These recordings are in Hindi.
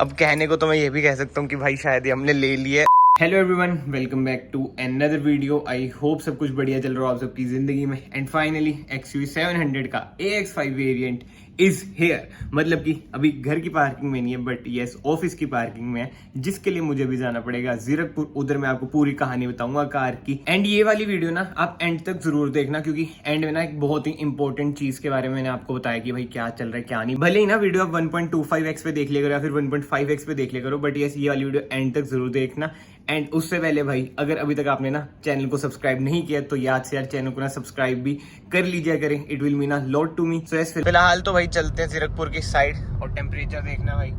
अब कहने को तो मैं ये भी कह सकता हूँ कि भाई शायद ये हमने ले लिया है। Hello everyone, welcome back to another video. I hope सब कुछ बढ़िया चल रहा हो आप सबकी जिंदगी में। एंड फाइनली XUV 700 का AX5 वेरिएंट इज हेयर। मतलब कि अभी घर की पार्किंग में नहीं है, बट यस ऑफिस की पार्किंग में है, जिसके लिए मुझे भी जाना पड़ेगा जीरकपुर। उधर मैं आपको पूरी कहानी बताऊंगा कार की। एंड ये वाली वीडियो ना आप एंड तक जरूर देखना, क्योंकि एंड में ना एक बहुत ही इंपॉर्टेंट चीज के बारे में मैंने आपको बताया कि भाई क्या चल रहा है क्या नहीं। भले ही ना वीडियो आप 1.25x पे देख लिया करो या फिर 1.5x पे देख लिया करो, बट यस ये वाली वीडियो एंड तक जरूर देखना। एंड उससे पहले भाई, अगर अभी तक आपने ना चैनल को सब्सक्राइब नहीं किया तो याद से यार चैनल को ना सब्सक्राइब भी कर लीजिए करें। It will mean a lot to me. So फिलहाल तो भाई चलते हैं जीरकपुर की साइड, और टेम्परेचर देखना भाई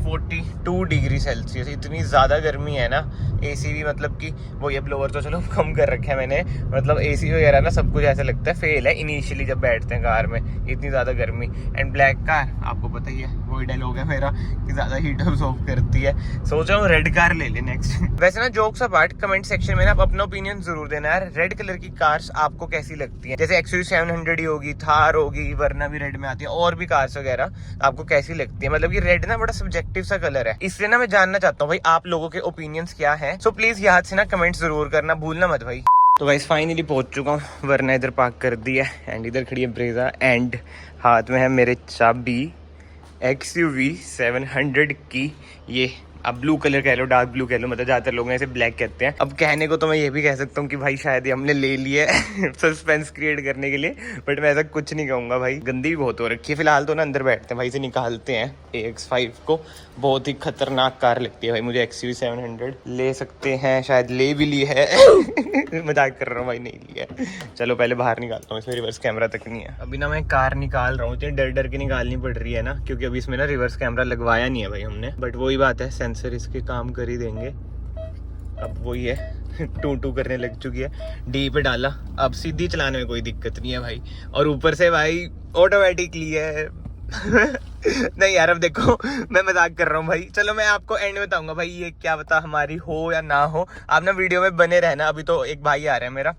42 डिग्री सेल्सियस। इतनी ज़्यादा गर्मी है ना। एसी भी मतलब कि वो ये ब्लोअर तो चलो कम कर रखा है मैंने, मतलब एसी वगैरह ना सब कुछ ऐसा लगता है फेल है इनिशियली जब बैठते हैं कार में, इतनी ज़्यादा गर्मी। एंड ब्लैक कार आपको पता ही है, वही डायलॉग है मेरा कि ज़्यादा हीट ऑफ करती है। सोच रहा हूँ रेड कार ले ले नेक्स्ट। वैसे ना जोक्स अपार्ट, कमेंट सेक्शन में ना आप अपना ओपिनियन जरूर देना यार, रेड कलर की कार्स आपको कैसी लगती है। जैसे XUV 700 ही होगी, थार होगी, वरना भी रेड में आती है, और भी कार्स वगैरह आपको कैसी लगती है। मतलब कि रेड ना बड़ा सब्जेक्टिव सा कलर है, इसलिए ना मैं जानना चाहता हूँ भाई आप लोगों के ओपिनियंस क्या हैं। सो प्लीज याद से ना कमेंट जरूर करना, भूलना मत भाई। तो गाइस फाइनली पहुंच चुका हूँ, वरना इधर पार्क कर दिया। एंड इधर खड़ी है ब्रेजा, एंड हाथ में है मेरे चाबी XUV 700 की। ये अब ब्लू कलर कह लो, डार्क ब्लू कह लो, मतलब ज्यादातर लोग इसे ब्लैक कहते हैं। अब कहने को तो मैं ये भी कह सकता हूँ कि भाई शायद ये हमने ले लिया है सस्पेंस क्रिएट करने के लिए, बट मैं ऐसा कुछ नहीं कहूंगा भाई। गंदी भी बहुत हो रखी है। फिलहाल तो ना अंदर बैठते हैं भाई, से निकालते हैं AX5 को। बहुत ही खतरनाक कार लगती है भाई मुझे XUV 700। ले सकते हैं, शायद ले भी ली है मजाक कर रहा हूँ भाई, नहीं लिया है। चलो पहले बाहर निकालता हूँ, इसमें रिवर्स कैमरा तक नहीं है। अभी ना मैं कार निकाल रहा हूँ, इतनी डर डर के निकालनी पड़ रही है ना, क्योंकि अभी इसमें ना रिवर्स कैमरा लगवाया नहीं है भाई हमने। बट वही बात है, सेंसर इसके काम कर ही देंगे। अब वही है टू टू करने लग चुकी है। डी पे डाला, अब सीधी चलाने में कोई दिक्कत नहीं है भाई। और ऊपर से भाई ऑटोमेटिकली है नहीं यार अब देखो मैं मजाक कर रहा हूँ भाई। चलो मैं आपको एंड में बताऊंगा भाई ये क्या बता हमारी हो या ना हो। आप ना वीडियो में बने रहना। अभी तो एक भाई आ रहा है मेरा,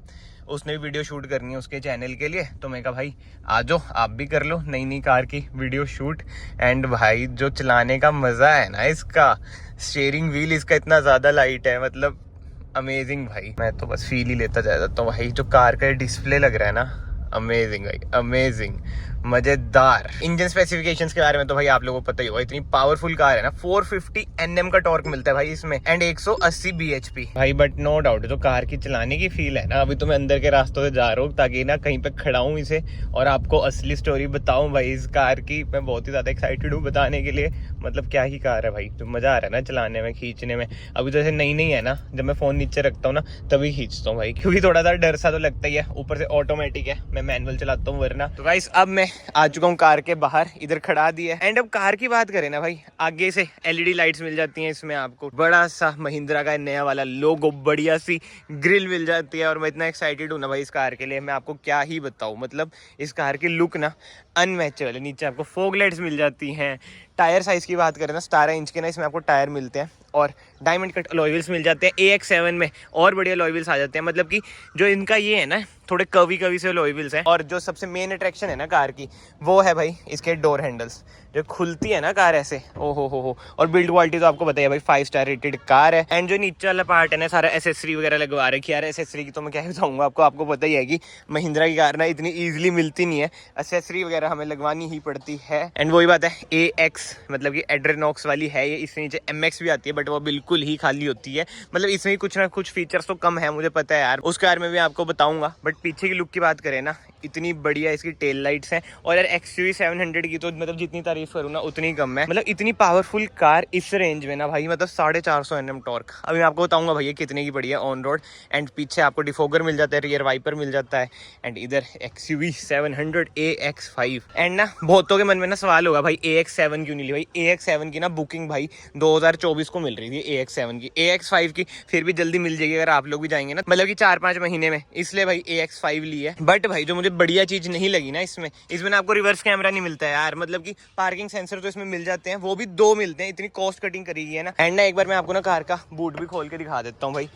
उसने भी वीडियो शूट करनी है उसके चैनल के लिए, तो मैं कहा भाई आ जाओ आप भी कर लो नई कार की वीडियो शूट। एंड भाई जो चलाने का मजा है ना इसका, स्टीयरिंग व्हील इसका इतना ज्यादा लाइट है, मतलब अमेजिंग भाई। मैं तो बस फील ही लेता जाता हूँ भाई। जो कार का डिस्प्ले लग रहा है ना, अमेजिंग भाई, अमेजिंग, मजेदार। इंजन स्पेसिफिकेशंस के बारे में तो भाई आप लोगों को पता ही होगा, इतनी पावरफुल कार है ना। 450 Nm का टॉर्क मिलता है भाई इसमें, एंड 180 bhp भाई। बट नो डाउट जो कार की चलाने की फील है ना, अभी तो मैं अंदर के रास्तों से जा रहा हूँ ताकि ना कहीं पे खड़ा हूँ इसे और आपको असली स्टोरी बताऊं भाई इस कार की। मैं बहुत ही ज्यादा एक्साइटेड हूँ बताने के लिए। मतलब क्या ही कार है भाई, जो मजा आ रहा है ना चलाने में, खींचने में। अभी तो जैसे नई है ना, जब मैं फोन नीचे रखता हूँ ना तभी खींचता हूँ भाई, क्योंकि थोड़ा सा डर सा तो लगता ही है। ऊपर से ऑटोमेटिक है, मैं मैनुअल चलाता हूँ वरना। तो गाइस अब मैं आ चुका हूँ कार के बाहर, इधर खड़ा दिया। एंड अब कार की बात करें ना भाई, आगे से LED लाइट्स मिल जाती हैं इसमें आपको, बड़ा सा महिंद्रा का नया वाला लोगो, बढ़िया सी ग्रिल मिल जाती है। और मैं इतना एक्साइटेड हूँ ना भाई इस कार के लिए, मैं आपको क्या ही बताऊँ। मतलब इस कार की लुक ना अनमैचेबल है। नीचे आपको फॉग लाइट्स मिल जाती हैं। टायर साइज की बात करें ना, 17 इंच के ना इसमें आपको टायर मिलते हैं, और डायमंड कट अलॉय व्हील्स मिल जाते हैं। AX7 में और बढ़िया अलॉय व्हील्स आ जाते हैं। मतलब कि जो इनका ये है ना, थोड़े कवी से अलॉय व्हील्स हैं। और जो सबसे मेन अट्रैक्शन है ना कार की, वो है भाई इसके डोर हैंडल्स, जो खुलती है ना कार ऐसे, ओ हो। और बिल्ड क्वालिटी तो आपको बताइए भाई 5 स्टार रेटेड कार है। एंड जो नीचे वाला पार्ट है ना, सारा एसेसरी वगैरह लगवा रखी है यार। एसेसरी की तो मैं क्या बताऊंगा आपको पता ही है कि महिंद्रा की कार ना इतनी ईजिली मिलती नहीं है, एसेसरी वगैरह हमें लगवानी ही पड़ती है। एंड वही बात है, AX मतलब कि एड्रेनॉक्स वाली है ये। इसके नीचे MX भी आती है, बट वो बिल्कुल ही खाली होती है। मतलब इसमें कुछ ना कुछ फीचर्स तो कम है, मुझे पता है यार, उस कार में भी आपको बताऊंगा। बट पीछे की लुक की बात करें ना, इतनी बढ़िया इसकी टेल लाइट्स हैं। और यार XUV 700 की तो मतलब जितनी तारीफ करूँ ना उतनी कम है। मतलब इतनी पावरफुल कार इस रेंज में ना भाई, मतलब 450 Nm टॉर्क। अभी मैं आपको बताऊंगा भैया कितने की पड़ी है ऑन रोड। एंड पीछे आपको डिफोगर मिल जाता है, रियर वाइपर मिल जाता है। एंड इधर XUV 700 AX5। एंड ना बहुतों के मन में ना सवाल होगा भाई AX7 क्यों नहीं ली। भाई AX7 की ना बुकिंग भाई 2024 को मिल रही थी AX7 की। AX5 की फिर भी जल्दी मिल जाएगी अगर आप लोग भी जाएंगे ना, मतलब कि 4-5 महीने में, इसलिए भाई AX5 ली है। बट भाई जो मुझे बढ़िया चीज नहीं लगी ना इसमें ना आपको रिवर्स कैमरा नहीं मिलता है यार। मतलब कि पार्किंग सेंसर तो इसमें मिल जाते हैं, वो भी 2 मिलते हैं। इतनी कॉस्ट कटिंग करी है ना। एंड ना एक बार मैं आपको ना कार का बूट भी खोल के दिखा देता हूँ भाई।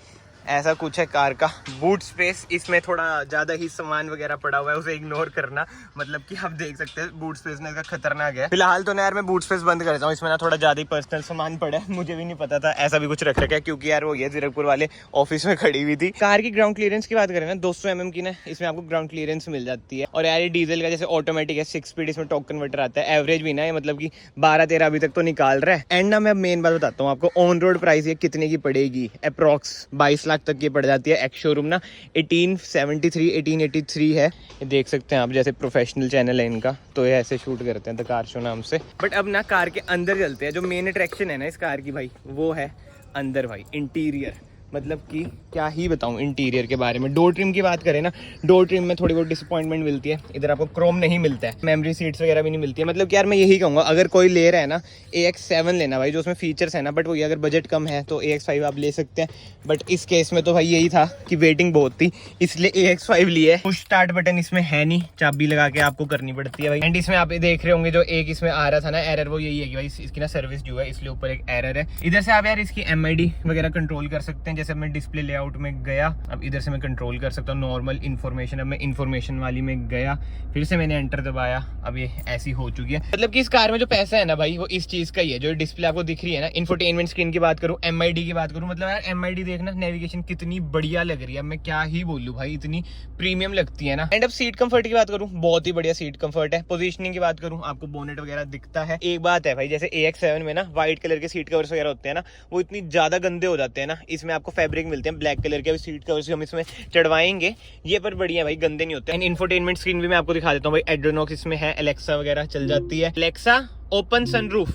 ऐसा कुछ है कार का। बूट स्पेस, इसमें थोड़ा ज़्यादा ही सामान वगैरह पड़ा हुआ है, उसे इग्नोर करना। मतलब कि आप देख सकते हैं बूट स्पेस ना इसका खतरनाक है। फिलहाल तो ना यार मैं बूट स्पेस बंद कर देता हूँ, इसमें ना थोड़ा ज़्यादा ही पर्सनल सामान पड़ा है। मुझे भी नहीं पता था ऐसा भी कुछ रख रखा है, क्योंकि यार वो ये जीरकपुर वाले ऑफिस में खड़ी हुई थी। कार की ग्राउंड क्लियरेंस की बात करें ना, 200 mm की ना इसमें आपको ग्राउंड क्लियरेंस मिल जाती है। और यार ये डीजल का जैसे ऑटोमेटिक है, 6 स्पीड इसमें टॉर्क कन्वर्टर आता है। एवरेज भी ना मतलब कि 12-13 अभी तक तो निकाल रहा है। एंड ना मैं मेन बात बताता हूँ आपको, ऑन रोड प्राइस ये कितने की पड़ेगी। अप्रॉक्स 22 लाख तक की पड़ जाती है। एक्स शोरूम ना 1873 1883 है, ये देख सकते हैं आप। जैसे प्रोफेशनल चैनल है इनका, तो ये ऐसे शूट करते हैं द कार शो नाम से। बट अब ना कार के अंदर चलते हैं। जो मेन अट्रैक्शन है ना इस कार की भाई, वो है अंदर भाई इंटीरियर। मतलब कि क्या ही बताऊं इंटीरियर के बारे में। डोर ट्रिम की बात करें ना, डोर ट्रिम में थोड़ी बहुत डिसअपॉइंटमेंट मिलती है। इधर आपको क्रोम नहीं मिलता है, मेमोरी सीट्स वगैरह भी नहीं मिलती है। मतलब कि यार मैं यही कहूँगा, अगर कोई ले रहा है ना AX7 लेना भाई, जो उसमें फीचर्स है ना, बट वही अगर बजट कम है तो AX5 आप ले सकते हैं। बट इस केस में तो भाई यही था कि वेटिंग बहुत थी, इसलिए AX5 लिए। पुश स्टार्ट बटन इसमें है नहीं, चाबी लगा के आपको करनी पड़ती है भाई। एंड इसमें आप देख रहे होंगे जो एक इसमें आ रहा था ना एरर, वो यही है कि भाई इसकी ना सर्विस जो है, इसलिए ऊपर एक एरर है। इधर से आप यार इसकी MID वगैरह कंट्रोल कर सकते हैं। जैसे मैं डिस्प्ले लेआउट में गया, अब इधर से मैं कंट्रोल कर सकता हूँ नॉर्मल इन्फॉर्मेशन। अब मैं इन्फॉर्मेशन वाली में गया, फिर से मैंने एंटर दबाया, अब ये ऐसी हो चुकी है। मतलब कि इस कार में जो पैसा है ना भाई, वो इस चीज का ही है। जो डिस्प्ले आपको दिख रही है ना, इंफोटेनमेंट स्क्रीन की बात करूँ, MID की बात करूँ, मतलब यार MID देखना, नेविगेशन कितनी बढ़िया लग रही है। मैं क्या ही बोलूँ भाई, इतनी प्रीमियम लगती है ना। एंड अब सीट कंफर्ट की बात करूँ, बहुत ही बढ़िया सीट कंफर्ट है। पोजीशनिंग की बात करूँ, आपको बोनेट वगैरह दिखता है। एक बात है भाई, जैसे AX7 में ना व्हाइट कलर के सीट कवर्स वगैरह होते हैं ना, वो इतनी ज्यादा गंदे हो जाते हैं ना। इसमें आपको फैब्रिक मिलते हैं ब्लैक कलर के, सीट कवर्स हम इसमें चढ़वाएंगे, ये पर बढ़िया भाई, गंदे नहीं होते। एंड इंफोटेनमेंट स्क्रीन भी मैं आपको दिखा देता हूँ भाई। एड्रोनॉक्स इसमें है, एलेक्सा वगैरह चल जाती है। एलेक्सा ओपन सनरूफ,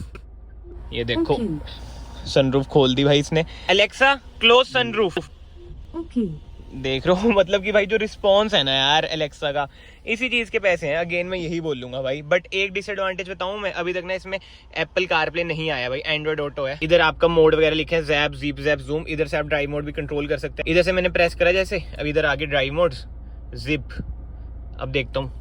ये देखो सनरूफ खोल दी भाई इसने। एलेक्सा क्लोज सनरूफ, देख रहे हो। मतलब कि भाई जो रिस्पॉन्स है ना यार एलेक्सा का, इसी चीज के पैसे हैं। अगेन मैं यही बोलूंगा भाई। बट एक डिसएडवांटेज बताऊं मैं, अभी तक ना इसमें एप्पल कारप्ले नहीं आया भाई, एंड्रॉइड ऑटो है। इधर आपका मोड वगैरह लिखे हैं, जैप जीप जैप जूम। इधर से आप ड्राइव मोड भी कंट्रोल कर सकते हैं। इधर से मैंने प्रेस करा जैसे, अब इधर आगे ड्राइव मोड, जिप। अब देखता हूँ,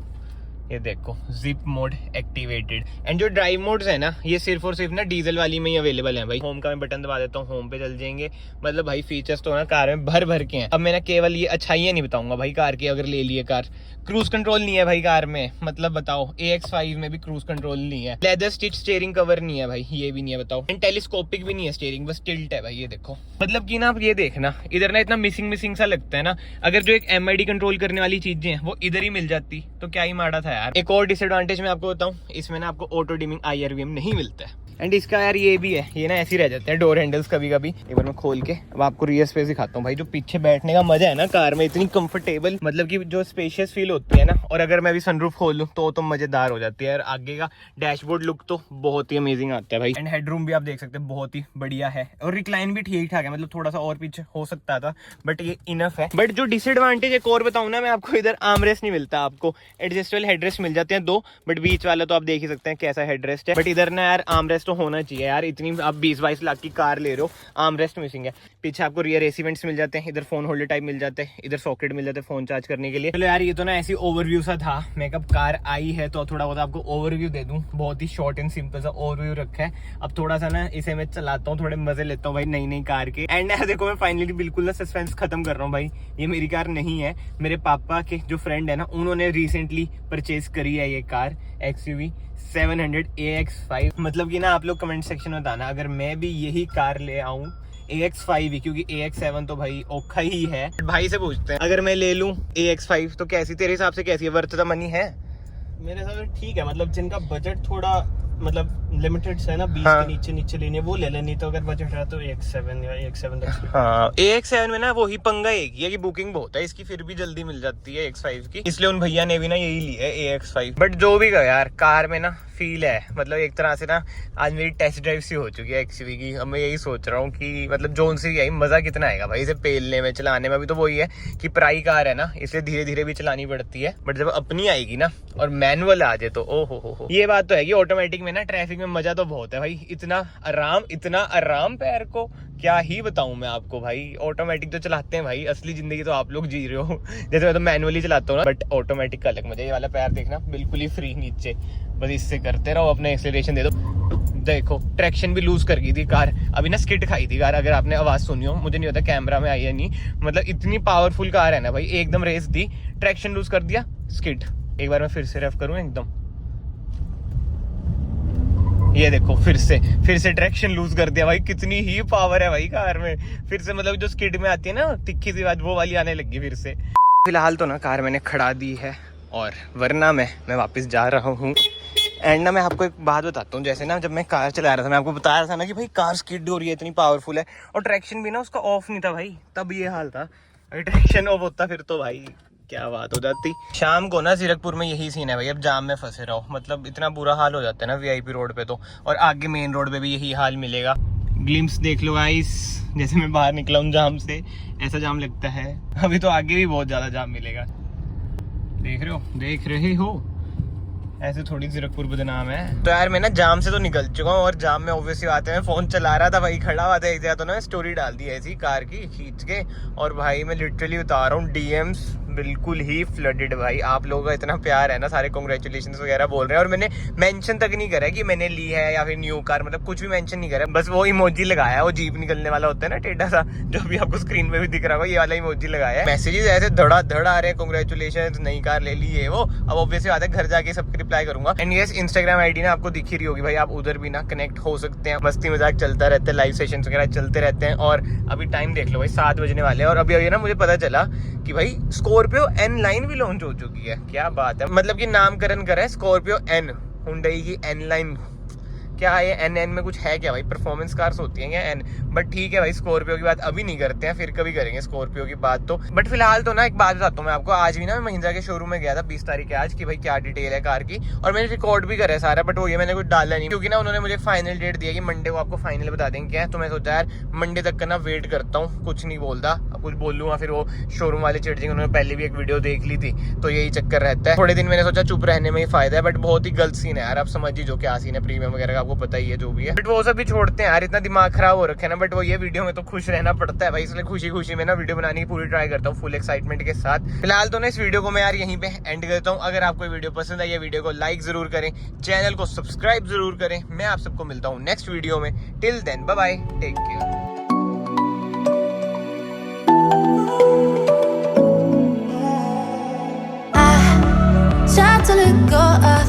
ये देखो जिप मोड एक्टिवेटेड। एंड जो ड्राइव मोड्स है ना, ये सिर्फ और सिर्फ ना डीजल वाली में ही अवेलेबल है भाई। होम का मैं बटन दबा देता हूँ, होम पे चल जाएंगे। मतलब भाई फीचर्स तो ना कार में भर भर के हैं। अब मैं ना केवल ये अच्छाइयाँ नहीं बताऊंगा भाई कार की। अगर ले लिए कार, क्रूज कंट्रोल नहीं है भाई कार में, मतलब बताओ। AX5 में भी क्रूज कंट्रोल नहीं है। लेदर स्टिच स्टीयरिंग कवर नहीं है भाई, ये भी नहीं है बताओ। एंड टेलीस्कोपिक भी नहीं है स्टीयरिंग, बस टिल्ट है भाई, ये देखो। मतलब कि ना आप ये देखना, इधर ना इतना मिसिंग सा लगता है ना। अगर जो एक MID कंट्रोल करने वाली चीजें हैं वो इधर ही मिल जाती तो क्या ही माड़ा था यार। एक और डिसएडवांटेज मैं आपको बताऊं, इसमें ना आपको ऑटो डिमिंग IRVM नहीं मिलता है। एंड इसका यार ये भी है, ये ना ऐसे ही रह जाते हैं डोर हैंडल्स कभी कभी। एक बार मैं खोल के अब आपको रियर स्पेस दिखाता हूँ भाई। जो पीछे बैठने का मजा है ना कार में, इतनी कंफर्टेबल, मतलब कि जो स्पेशियस फील होती है ना। और अगर मैं भी सनरूफ खोल लूँ तो मजेदार हो जाती है यार। आगे का डैशबोर्ड लुक तो बहुत ही अमेजिंग आता है भाई। एंड हेडरूम भी आप देख सकते हैं, बहुत ही बढ़िया है। और रिक्लाइन भी ठीक ठाक है, मतलब थोड़ा सा और पीछे हो सकता था, बट ये इनफ है। बट जो डिसएडवांटेज एक और बताऊँ ना मैं आपको, इधर आर्मरेस्ट नहीं मिलता आपको। एडजस्टेबल हेडरेस्ट मिल जाते हैं 2, बट बीच वाला तो आप देख ही सकते हैं कैसा हेडरेस्ट है। बट इधर ना यार आर्मरेस्ट तो होना चाहिए यार, इतनी आप 20-22 लाख की कार ले रहे हो, आर्मरेस्ट मिसिंग है। पीछे आपको रियर AC वेंट्स मिल जाते हैं, इधर फोन होल्डर टाइप मिल जाते हैं, इधर सॉकेट मिल जाते हैं फोन चार्ज करने के लिए। चलो यार, ये तो ना ऐसी ओवरव्यू सा था। मैं कब कार आई है तो थोड़ा बहुत आपको ओवरव्यू दे दूं। बहुत ही शॉर्ट एंड सिंपल सा ओवरव्यू रखा है। अब थोड़ा सा ना इसे मैं चलाता हूँ, थोड़े मजे लेता हूँ भाई नई नई कार के। एंड यार देखो, मैं फाइनली बिल्कुल ना सस्पेंस खत्म कर रहा हूँ भाई। ये मेरी कार नहीं है, मेरे पापा के जो फ्रेंड है ना, उन्होंने रिसेंटली परचेज करी है ये कार, XUV 700 AX5। मतलब कि ना आप लोग कमेंट सेक्शन में बताना अगर मैं भी यही कार ले आऊं AX5 ही, क्योंकि AX7 तो भाई औखा ही है। भाई से पूछते हैं, अगर मैं ले लूं AX5 तो कैसी, तेरे हिसाब से कैसी है, वर्थ द मनी है? मेरे हिसाब से ठीक है। मतलब जिनका बजट थोड़ा मतलब लिमिटेड है ना, 20 हाँ। के नीचे लेनी है वो ले लेनी। तो अगर बजट है तो AX7 या AX7 तक। हाँ, AX7 में ना वही पंगा एक ही है कि बुकिंग बहुत है इसकी, फिर भी जल्दी मिल जाती है AX5 की, इसलिए उन भैया ने भी ना यही ली है AX5। बट जो भी गया यार, कार में ना फील है, मतलब एक तरह से ना आज मेरी टेस्ट ड्राइव सी हो चुकी है XUV की। अब मैं यही सोच रहा हूँ कि मतलब जोन सी आई मजा कितना आएगा भाई इसे पेलने में, चलाने में। अभी तो वही है कि प्राई कार है ना, इसलिए धीरे धीरे भी चलानी पड़ती है। बट जब अपनी आएगी ना और मैनुअल आ जाए तो ओ हो, ये बात तो है कि ऑटोमेटिक में ना ट्रैफिक में मजा तो बहुत है भाई, इतना आराम पैर को क्या ही बताऊं मैं आपको भाई। ऑटोमेटिक तो चलाते हैं भाई, असली जिंदगी तो आप लोग जी रहे हो, जैसे मैं तो मैनुअली चलाता हूँ ना, बट ऑटोमेटिक का अलग मजा। ये वाला पैर देखना बिल्कुल ही फ्री नीचे, बस इससे करते रहो, अपने एक्सेलरेशन दे दो। देखो ट्रैक्शन भी लूज कर गई थी कार, अभी ना स्किड खाई थी कार, अगर आपने आवाज सुनी हो, मुझे नहीं पता कैमरा में आई है नहीं, मतलब इतनी पावरफुल कार है ना भाई, एकदम रेस दी, ट्रैक्शन लूज कर दिया, स्किड। एक बार मैं फिर से रेफ करूं एकदम, ये देखो फिर से ट्रैक्शन लूज कर दिया भाई, कितनी ही पावर है भाई कार में। फिर से मतलब जो स्किड में आती है ना तिक्की सी बात, वो वाली आने लगी फिर से। फिलहाल तो ना कार मैंने खड़ा दी है, और वरना मैं वापस जा रहा हूँ। एंड ना मैं आपको एक बात बताता हूँ, जैसे ना जब मैं कार चला रहा था, मैं आपको बता रहा था ना कि भाई कार स्किड हो रही है, इतनी पावरफुल है, और ट्रैक्शन भी ना उसका ऑफ नहीं था भाई, तब ये हाल था। अगर ट्रैक्शन ऑफ होता फिर तो भाई क्या बात हो जाती। शाम को ना जीरकपुर में यही सीन है भाई, अब जाम में फंसे रहो, मतलब इतना बुरा हाल हो जाता है ना वीआईपी रोड पे तो, और आगे मेन रोड पे भी यही हाल मिलेगा। ग्लिम्स देख लो गाइस, जैसे मैं बाहर निकला हूँ जाम से, ऐसा जाम लगता है। अभी तो आगे भी बहुत ज्यादा जाम मिलेगा, देख रहे हो, ऐसे थोड़ी जीरकपुर बदनाम है। तो यार मैं ना जाम से तो निकल चुका हूँ, और जाम में ऑब्वियसली आते हैं, फोन चला रहा था भाई, खड़ा हुआ था एक जगह, तो ना स्टोरी डाल दी ऐसी कार की खींच के, और भाई मैं लिटरली बता रहा हूँ डीएम्स बिल्कुल ही फ्लडेड भाई। आप लोगों का इतना प्यार है ना, सारे कांग्रेचुलेशंस वगैरह बोल रहे हैं, और मैंने मेंशन तक नहीं करा कि मैंने ली है या फिर न्यू कार, मतलब कुछ भी मेंशन नहीं करा, बस वो इमोजी लगाया है, वो जीप निकलने वाला होता है ना टेढ़ा सा, जो भी आपको स्क्रीन पे भी दिख रहा होगा, ये वाला इमोजी लगाया है। मैसेजेस ऐसे धड़ा आ रहे हैं, कांग्रेचुलेशंस नई कार ले ली है वो। अब ऑब्वियसली बात है घर जाके सबके रिप्लाई करूंगा। एंड यस, इंस्टाग्राम आईडी ना आपको दिख ही रही होगी भाई, आप उधर भी ना कनेक्ट हो सकते हैं, मस्ती मजाक चलता रहता है, लाइव सेशंस वगैरह चलते रहते हैं। और अभी टाइम देख लो भाई, 7 बजने वाले हैं, और अभी ना मुझे पता चला कि भाई स्कॉर्पियो एन लाइन भी लॉन्च हो चुकी है। क्या बात है, मतलब कि नामकरण करा है स्कॉर्पियो एन, हुंडई की एन लाइन। क्या है एन में कुछ है क्या भाई, परफॉर्मेंस कार्स होती हैं क्या एन, बट ठीक है भाई, स्कॉर्पियो की बात अभी नहीं करते हैं, फिर कभी करेंगे स्कॉर्पियो की बात तो। बट फिलहाल तो ना एक बात बताता हूँ मैं आपको, आज भी ना मैं महिंद्रा के शोरूम में गया था 20 तारीख है आज, कि भाई क्या डिटेल है कार की, और मैंने रिकॉर्ड भी करा है सारा, बट वो ये मैंने कुछ डाला नहीं, क्योंकि ना उन्होंने मुझे फाइनल डेट दिया कि मंडे को आपको फाइनल बता देंगे क्या है। तो मैं सोचा यार मंडे तक का ना वेट करता हूँ, कुछ नहीं बोलता, अब कुछ बोल लूँगा फिर वो शोरूम वाले चिढ़ जाएंगे, उन्होंने पहले भी एक वीडियो देख ली थी, तो यही चक्कर रहता है। थोड़े दिन मैंने सोचा चुप रहने में ही फायदा है, बट बहुत ही गलत सीन है यार, आप समझ ही जो क्या सीन है, प्रीमियम वगैरह का आपको पता ही है जो भी है, बट वो सब भी छोड़ते हैं यार, इतना दिमाग खराब हो रखे है ना। बट वो ये वीडियो में तो खुश रहना पड़ता है भाई, इसलिए खुशी में ना वीडियो बनाने की पूरी ट्राई करता हूँ फुल एक्साइटमेंट के साथ। फिलहाल तो ना इस वीडियो को मैं यार यहीं पे एंड करता हूँ। अगर आपको वीडियो पसंद आई है, वीडियो को लाइक जरूर करें, चैनल को सब्सक्राइब जरूर करें। मैं आप सबको मिलता हूँ नेक्स्ट वीडियो में, till then bye bye, take care. Try to let go.